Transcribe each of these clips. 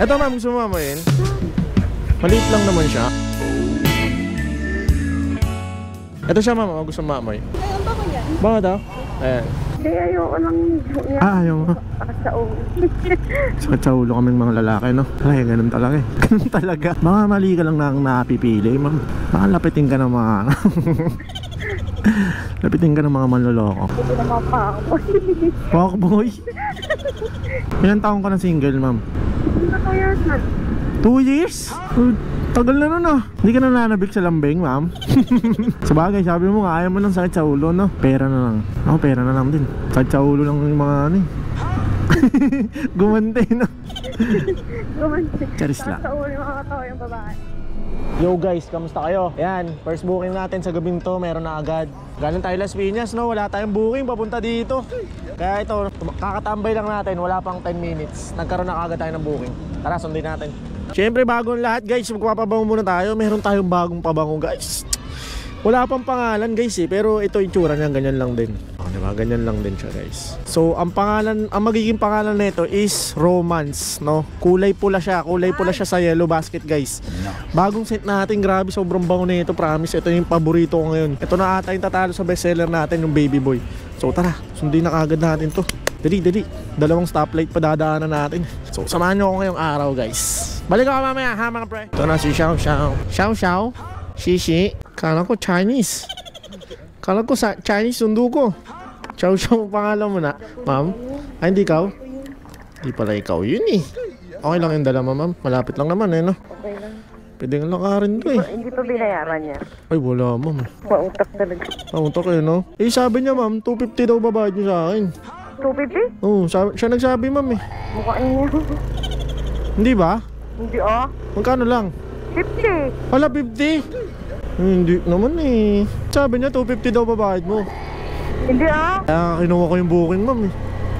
Ito ma'am, gusto mo mamayin? Maliit lang naman siya. Ito siya ma'am, gusto mo mamayin. Ayun ba ko yan? Baka daw? Ayan. Hindi, ayoko lang. Ayaw mo. Sa ulo. Sakit sa ulo kaming mga lalaki, no? Ay, ganun talaga eh. Ganun talaga. Baka mali ka lang na napipili, ma'am. Baka lapitin ka ng mga... lapitin ka ng mga manloloko. Hindi na mga fuckboy. Fuckboy? Ilan taong ka na single, ma'am? Hindi na 2 years na. 2 years? Tagal na nun ah. Hindi ka na nanabik sa lambing, ma'am. Sabagay, sabi mo nga, ayaw mo ng sakit sa ulo, no? Pera na lang. Ako, pera na lang din. Sakit sa ulo lang yung mga ano eh. Gumante, no? Gumante. Charis lang. Sa ulo yung mga tao yung babae. Yo guys, kamusta kayo? Ayan, first booking natin sa gabing to, meron na agad. Galing tayo Las Piñas, no? Wala tayong booking, papunta dito. Kaya ito, kakatambay lang natin, wala pang 10 minutes. Nagkaroon na agad tayo ng booking. Tara, sundin natin. Siyempre, bago ang lahat guys, magpapabango muna tayo. Meron tayong bagong pabango guys. Wala pang pangalan guys eh, pero ito itsura niya, ganyan lang din. Diba? Ganyan lang din siya guys. So ang pangalan, ang magiging pangalan nito is Romance, no? Kulay pula siya sa yellow basket guys. Bagong set natin, grabe, sobrang bango nito, promise. Ito yung paborito ko ngayon. Ito na ata yung tatalo sa bestseller natin, yung Baby Boy. So tara, sundin na kagad natin to. Dali, dalawang stoplight pa dadaanan natin. So samahan nyo ako ngayong araw guys. Balik ako mamaya ha mga pre. Ito na si Xiao Xiao Shishi. Kala ko Chinese. Kala ko sa Chinese sundo ko. Chow Chow pangalan mo na, ma'am? Ay, hindi ikaw? Hindi pala ikaw yun eh. Okay lang yung dala mo, ma'am. Malapit lang naman eh, no? Okay lang. Pwede nga lakarin to eh. Hindi pa binayaran niya. Ay, wala, ma'am. Mautak talaga. Mautak eh, no? Eh, sabi niya, ma'am, 250 daw babayad niyo sa akin. 250? Oo, siya nagsabi, ma'am eh. Mukhaan niya. Hindi ba? Hindi ah. Magkano lang? 50. Wala, 50? Hindi naman eh. Sabi niya, 250 daw babayad mo. Hindi ah. Kaya kinuha ko yung booking, ma'am eh.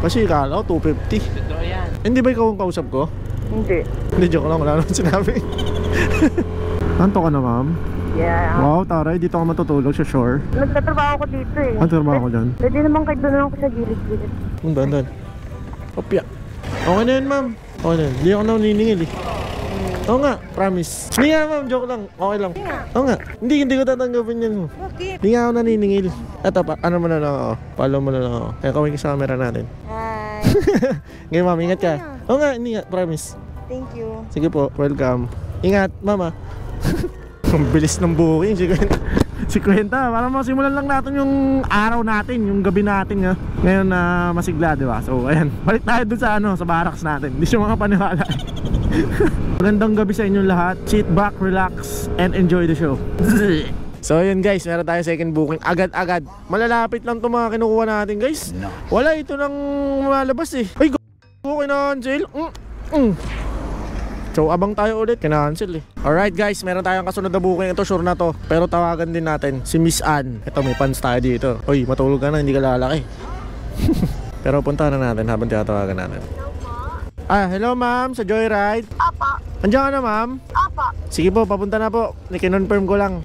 Kasi kala ko 250. Totoo yan. Hindi ba ikaw ang kausap ko? Hindi. Hindi, joke lang. Wala naman sinabi. Nanto ka na, ma'am? Yeah. Wow, taray. Dito ako matutulog sa shore. Nagtatrabaho ko dito eh. Ano trabaho ko dyan? Pwede naman kayo doon ako sa gilid-gilid. Dandan. Opya. Okay na yun, ma'am. Okay na yun. Hindi ako naniningil eh. Oo nga, promise. Hindi nga, ma'am, joke lang. Okay lang. Oo nga. Hindi ko tatanggapin yan. Bakit? Hindi nga ako naniningil. Eto, ano mo na lang ako. Follow mo na lang ako. Kaya kawin ka sa camera natin. Hi. Ngayon, ma'am, ingat ka. Oo nga, hindi nga, promise. Thank you. Sige po, welcome. Ingat, mama. Ang bilis ng booking, si Kwenta. Para masimulan lang natin yung araw natin, yung gabi natin nga. Ngayon na masigla, di ba? So, ayan. Balik tayo dun sa sa barracks natin. Hindi siya makapaniwala. Magandang gabi sa inyong lahat. Sit back, relax, and enjoy the show. So yun guys, meron tayo second booking. Agad-agad. Malalapit lang itong mga kinukuha natin guys. Wala, ito nang malabas eh. Ay, kina-cancel. So abang tayo ulit, kina-cancel eh. Alright guys, meron tayong kasunod na booking. Ito sure na to. Pero tawagan din natin si Miss Ann. Ito, may fans tayo dito. Uy, matulog ka na, hindi ka lalaki. Pero puntahan na natin habang tinatawagan natin. Hello ma'am, sa Joyride. Apa. Andiyan ka na ma'am? Apa. Sige po, papunta na po. Kinonfirm ko lang.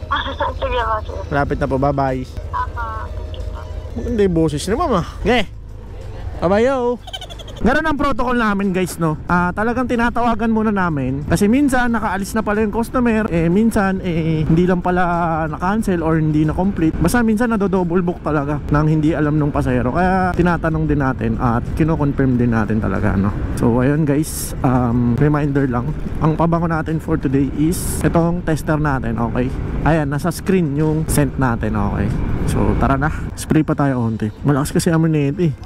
Sige ba, sige. Malapit na po, bye-bye. Apa. Maganda yung boses ni ma'am ah. Okay. Bye-bye yo. Ganun ang protocol namin guys, no? Talagang tinatawagan muna namin. Kasi minsan nakaalis na pala yung customer. Minsan hindi lang pala na-cancel or hindi na-complete. Basta minsan nado-double book talaga nang hindi alam nung pasahero. Kaya tinatanong din natin at kino-confirm din natin talaga, no? So ayun guys, reminder lang. Ang pabango natin for today is itong tester natin, okay? Ayan, nasa screen yung scent natin, okay? So tara na, spray pa tayo onti. Malakas kasi amoy nito eh.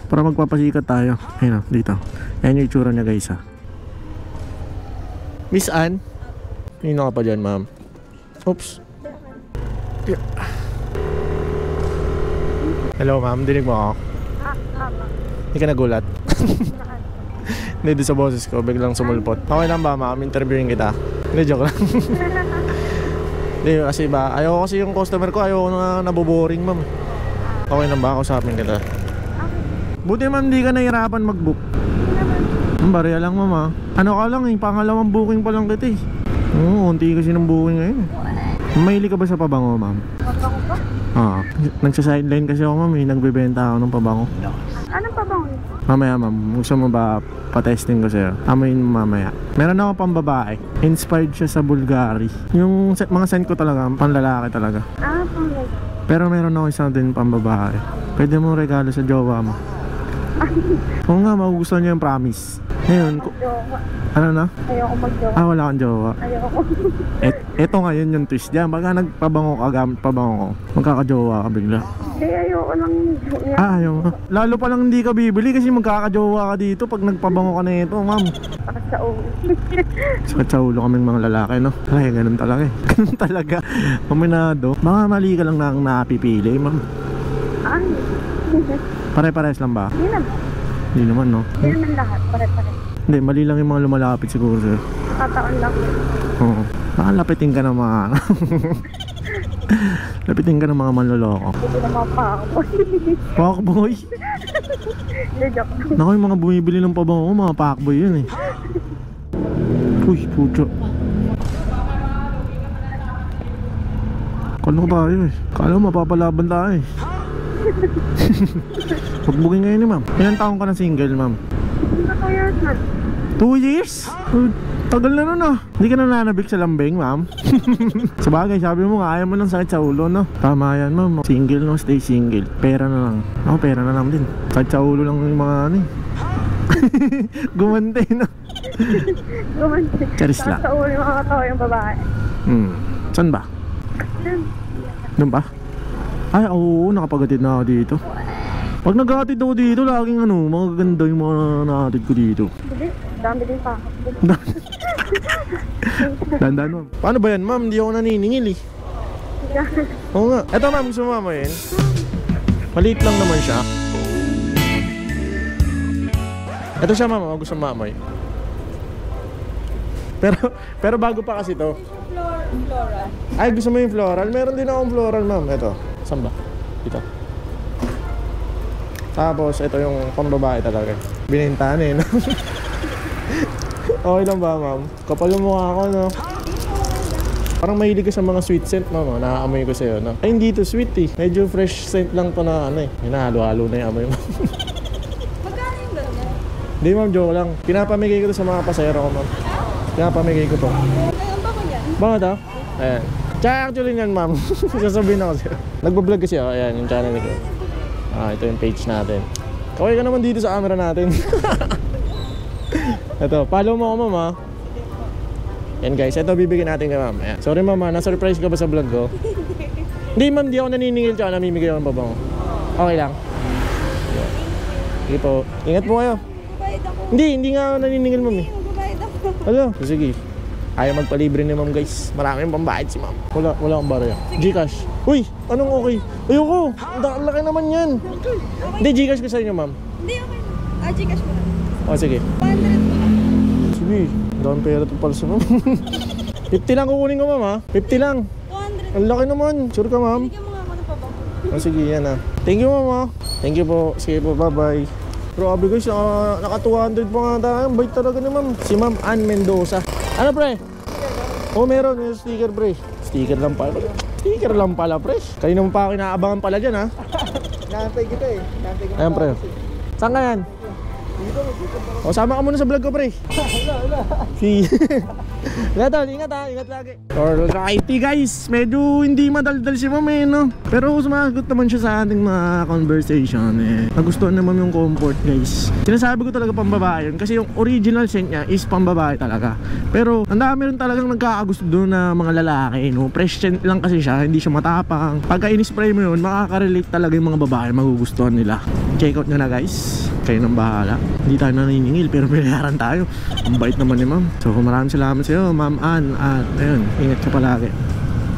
Para magpapasikat tayo. Ayun o, dito. Ayan yung itsura niya guys ha. Miss Ann, hindi ka pa dyan ma'am. Oops. Hello ma'am, dinig mo ako? Hindi ka nagulat? Hindi, doon sa boses ko, biglang sumulpot. Okay lang ba ma'am, interviewin kita? Hindi, joke lang. Hindi, kasi ba, ayoko kasi yung customer ko, ayoko na naboboring ma'am. Okay lang ba, kausapin kita? Buti ma'am, hindi ka nahirapan mag-book. Ang barya lang ma'am. Ano ka lang eh, pangalawang booking pa lang kita eh. Oo, unti kasi ng booking ngayon. Mahilig ka ba sa pabango ma'am? Pabango ba? Nagsa-sideline kasi ako ma'am eh, nagbebenta ako ng pabango. Anong pabango? Mamaya ma'am, gusto mo ba pa-testing ko sa'yo? Amoyin mo mamaya. Meron ako pang babae. Inspired siya sa Bulgari. Yung mga scent ko talaga, panlalaki talaga. Panglag. Pero meron ako isang din pang babae. Pwede mo regalo sa jowa mo. Oo nga, magugustuhan niya yung promise. Ngayon, Jowa. ano na? Ayoko mag-jowa. Wala kang jowa. Ayoko. Eto ngayon yung twist dyan. Pagka nagpabango ka, gamit pabango ko, magkakajowa ka bigla. Hindi, ayoko lang. Ayaw mo. Lalo pa lang hindi ka bibili kasi magkakajowa ka dito pag nagpabango ka na ito, ma'am. Para sa ulo. Sakit sa ulo kaming mga lalaki, no? Ay, ganun talaga eh. Ganun talaga. Paminado. Baka mali ka lang na ang napipili, ma'am. Ay. Pare-pares lang ba? Hindi naman. Hindi naman, no? Hindi naman lahat. Pare-pare. Hindi, mali lang yung mga lumalapit siguro sir. Kataon lang. Oo. Baka lapitin ka ng mga lapitin ka ng mga manloloko. Hindi na mapakaboy. Fuckboy? Hindi, joke. Naku, yung mga bumibili ng pabango, mga fuckboy yun eh. Uy, pucho. Kala ko tayo eh. Kala mo mapapalaban tayo eh. Pagbukin ngayon eh, ma'am. Ilang taong ka na single, ma'am? Hindi na 2 years na. 2 years? Tagal na nun ah. Hindi ka nananabik sa lambing, ma'am. Sabagay, sabi mo nga, ayaw mo ng sakit sa ulo, no? Tama yan, ma'am. Single, no? Stay single. Pera na lang. Ako, pera na lang din. Sakit sa ulo lang yung mga ano eh. Gumante, no? Gumanti. Charis lang. Sa ulo yung mga katawa yung babae. Saan ba? Dun. Doon ba? Ay, oo, nakapagatid na ako dito. Pag nag-aatid ako dito, laging ano, mga ganda yung mga na-aatid ko dito. Hindi. Dami din pa. Dandan, ma'am. Paano ba yan, ma'am? Hindi ako naniningil eh. Oo nga. Eto, ma'am, gusto mo mamayin? Maliit lang naman siya. Eto siya, ma'am. Gusto mo mamay. Pero bago pa kasi to. Floral. Ay, gusto mo yung floral? Meron din akong floral, ma'am. Eto. Saan ba? Dito. Tapos, ito yung pambabae talaga. Binintahan eh, no? Okay lang ba, ma'am? Kapal yung mukha ko, no? Parang mahilig ka sa mga sweet scent, ma'am. Oh. Naaamoy ko sa'yo, no? Ay, hindi to sweet eh. Medyo fresh scent lang to na ano eh. Hinahalo-halo na yung amoy mo. Magkano yung ganda? Hindi, ma'am. Joke lang. Pinapamigay ko to sa mga pasayro ko, ma'am. Pinapamigay ko to. Ang bako yan? Bakit ah? Ayan. Tsaka actually yan, ma'am. Sasabihin ako sa'yo. Nagbablog kasi ako. Ayan, yung channel ko. Ito yung page natin. Kaway ka naman dito sa camera natin. Ito, follow mo ako, ma'am, ha? Yan, guys. Ito, bibigyan natin kay ma'am. Ayan. Sorry, ma'am, ha? Na-surprise ka ba sa vlog ko? Hindi, ma'am. Di ako naniningil tsaka namimigay ako ng babango. Okay lang. Sige po. Ingat po kayo. Magbabayad ako. Hindi nga ako naniningil, ma'am, eh. Magbabayad ako. Ano? Sige. Ayaw magpalibre ni ma'am, guys. Maraming pambayad si ma'am. Wala akong barya. Gcash. Uy, anong okay? Ayoko. Ang laki naman yan. Hindi, Gcash ko sa inyo, ma'am. Hindi, okay na. Gcash mo na. O, sige. 100. Sige. Dami pera ito pala sa ma'am. 50 lang kukunin ko, ma'am, ha? 50 lang. 200. Ang laki naman. Sure ka, ma'am? Bigyan mo nga ako ng pabango. O, sige, yan, ha. Thank you, ma'am, ha. Thank you po. Sige po, bye-bye. Grabe, guys. Naka 200 pa nga tayo. Ang bait talaga ni ma'am. Si Ma'am Ann Mendoza. Ano, pre? Oh, meron yung sticker, pre. Sticker lang pala. Sticker lang pala, pre. Kanina mo pa ako inaabangan pala dyan, ha? Naantay kita eh. Naantay kita. Ayan, pre. Saan ka yan? O, sama ka muna sa vlog ko, pre. Si... Ingat, tol. Ingat, ha. Ingat lagi. Alrighty, guys. Medyo hindi madaldal si ma'am, eh, no? Pero sumagot naman siya sa ating mga conversation, eh. Nagustuhan naman yung comfort, guys. Sinasabi ko talaga pambabae yun. Kasi yung original scent niya is pambabae talaga. Pero ang dami rin talagang nagkakagusto doon na mga lalaki, no? Fresh scent lang kasi siya. Hindi siya matapang. Pagka in-spray mo yun, makaka-relate talaga yung mga babae. Magugustuhan nila. Check out nyo na, guys. Kayo nang bahala. Hindi tayo naniningil pero pinayaran tayo. Ang bait naman ni ma'am. So maraming salamat sa iyo, Ma'am Ann. At ayun, ingat ka palagi.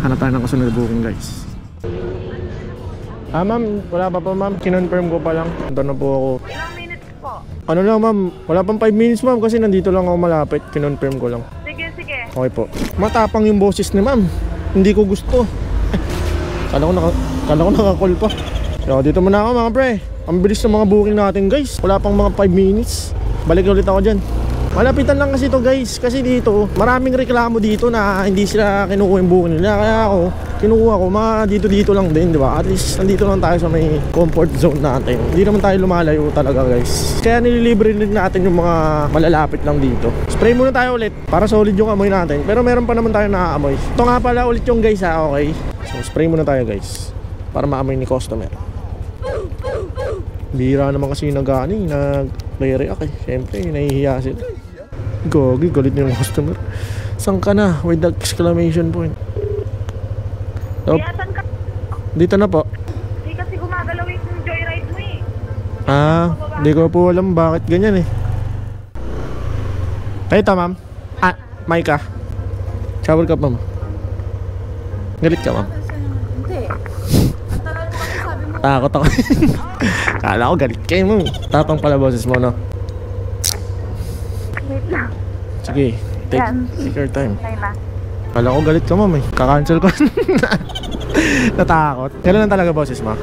Hanap tayo ng kasunod na booking, guys. Ma'am, wala pa po, ma'am. Kinonfirm ko pa lang. Ito na po ako. Ilang minutes po? Ano lang, ma'am? Wala pang 5 minutes, ma'am, kasi nandito lang ako malapit. Kinonfirm ko lang. Sige, sige. Okay po. Matapang yung boses ni ma'am. Hindi ko gusto. Kala ko naka-call pa. So, dito muna ako, mga pre. Ang bilis ng mga booking natin, guys. Wala pang mga 5 minutes. Balik ulit ako dyan. Malapitan lang kasi to guys. Kasi dito, maraming reklamo dito na hindi sila kinukuha yung buko nila. Kaya ako, kinukuha ko, mga dito lang din, di ba? At least, nandito lang tayo sa may comfort zone natin. Hindi naman tayo lumalayo talaga guys. Kaya nililibre din natin yung mga malalapit lang dito. Spray muna tayo ulit para solid yung amoy natin. Pero meron pa naman tayo nakaamoy. Ito nga pala ulit yung guys ha, okay? So, spray muna tayo guys para maamoy ni customer. Bira naman kasi nag-ani, nag-react eh. Siyempre, nahihiya sila. Gogi, galit niyo yung customer. Saan ka na? With the exclamation point. Oh, Asan ka? dito na po. Hindi kasi gumagalaw yung joyride mo eh. Hindi ko po alam bakit ganyan eh. Kayo ma'am? Maika. Shower cup ma'am. Galit ka ma'am? Hindi. Ang tagal mo kasi sabi mo. Takot ako. Kala ko galit kayo ma'am. Tapang pala boses mo no? Wait lang. Sige, Yan. take your time. Okay na. Kala ko galit ka ma'am eh. Kakancel ko. Natakot. Kailan lang talaga boses mo?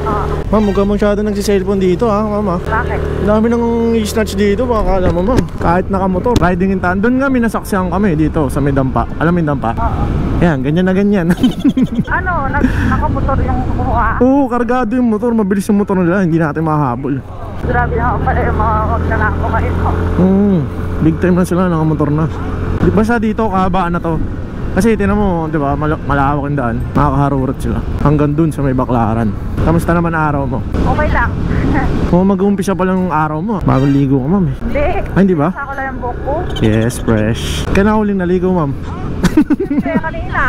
Oo. Ma'am, huwag ka masyado nagsiselfone dito ha, ma'am ha. Bakit? Ang dami nang i-snatch dito, baka alam mo ma'am. Kahit nakamotor, riding in town. Doon nga minasaksihan kami dito sa may dampa. Alam mo yung dampa? Oo. Yan, ganyan na ganyan. Ano? Nakamotor yung kumuha? Oo, kargado yung motor. Mabilis yung motor nila, hindi natin mahabol. Grabe naman pala yung mga magnanako kayo. Big time na sila, nakamotor na. Di ba sa dito, kahabaan na to? Kasi tinan mo, di ba, malawak yung daan. Makakaharurot sila. Hanggang dun sa may Baklaran. Kamusta naman araw mo? Okay lang. Mag-uumpisa pa lang yung araw mo. Bagong ligo ka, ma'am eh. Hindi. Ay, hindi ba? Sako lang yung buhok ko. Yes, fresh. Kaya na huling naligo, ma'am. Kaya kanina.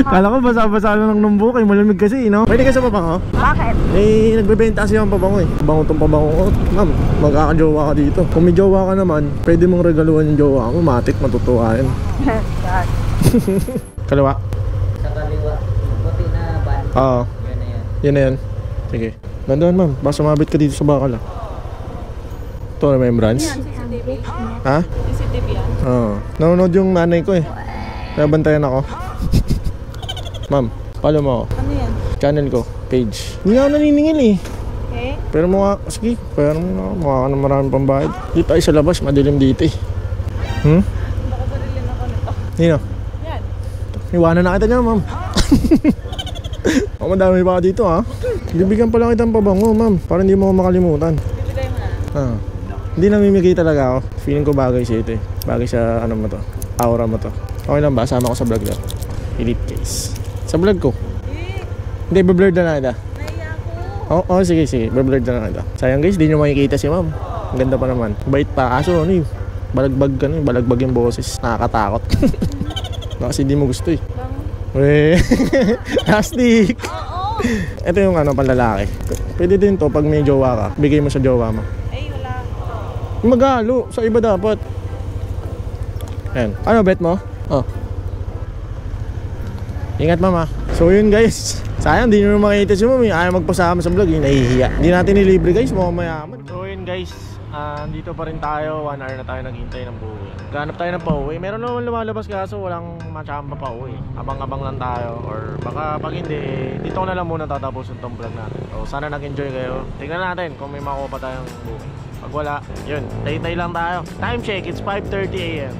Kala ko basa-basa lang ng buhok eh. Malamig kasi, no? Pwede ka sa pabango? Bakit? Eh, nagbebenta kasi yung pabango eh. Pabango tong pabango. Oh, ma'am, magkakajowa ka dito. Kung may jowa ka naman, pwede mong regaluhan yung jowa mo. Matik, matutuwa yan. God. Kaliwa? Sa kaliwa, puti na van. Oo. Yan na yan. Yan na yan. Sige. Nandoon, ma'am. Baka sumabit ka dito sa bakal ah. Ito, remembrance? CCTV. Ha? CCTV yan. Oo. Nanonood yung nanay ko eh. Nabantayan ako. Ma'am, follow mo ako. Ano yan? Channel ko, page. Hindi na ako naniningil eh. Okay. Pero sige, pero mukha ka na maraming pambayad. Dito tayo sa labas, madilim dito eh. Baka barilin ako nito. Nino, Yan. iwanan na kita niya, ma'am. Oh, madami pa ka dito ha. Bibigyan pa lang kitang pabango, ma'am, para hindi mo ako makalimutan. Bibigay mo na. Hindi namimigay talaga ako. Feeling ko bagay sa ito eh. Bagay sa ano mo to, aura mo to. Okay lang ba? Sama ko sa vlog ko. Elite case. Sa vlog ko. Hindi, bablurred na kita. Naiya ako. Oo, sige. Bablurred na kita. Sayang guys, di nyo makikita si ma'am. Ang ganda pa naman. Bait pa. Kaso ano eh, balagbag ka na eh. Balagbag yung boses. Nakakatakot. Kasi di mo gusto eh. Weh. Plastic. Oo. Ito yung ano, panlalaki. Pwede din to pag may jowa ka. Bigay mo sa jowa mo. Ay, wala. Magalo. Sa iba dapat. Ayan. Ano bet mo? Oh. Ingat mama. So yun guys. Sayang di nyo makita si mami. Ayaw magpasama sa vlog. Nahihiya. Hindi natin nilibre guys. Mukhang mayaman. So yun guys. Dito pa rin tayo. 1 hour na tayo naghihintay ng buwi. Ganap tayo ng pauwi. Meron naman lumalabas kaso walang machamba pa uwi. Abang-abang lang tayo. Or baka pag hindi, dito ko na lang muna tatapusin tong vlog natin. So sana nag-enjoy kayo. Tingnan natin kung may makuha pa tayong buwi. Pag wala, yun. Tay-tay lang tayo. Time check. It's 5:30 AM.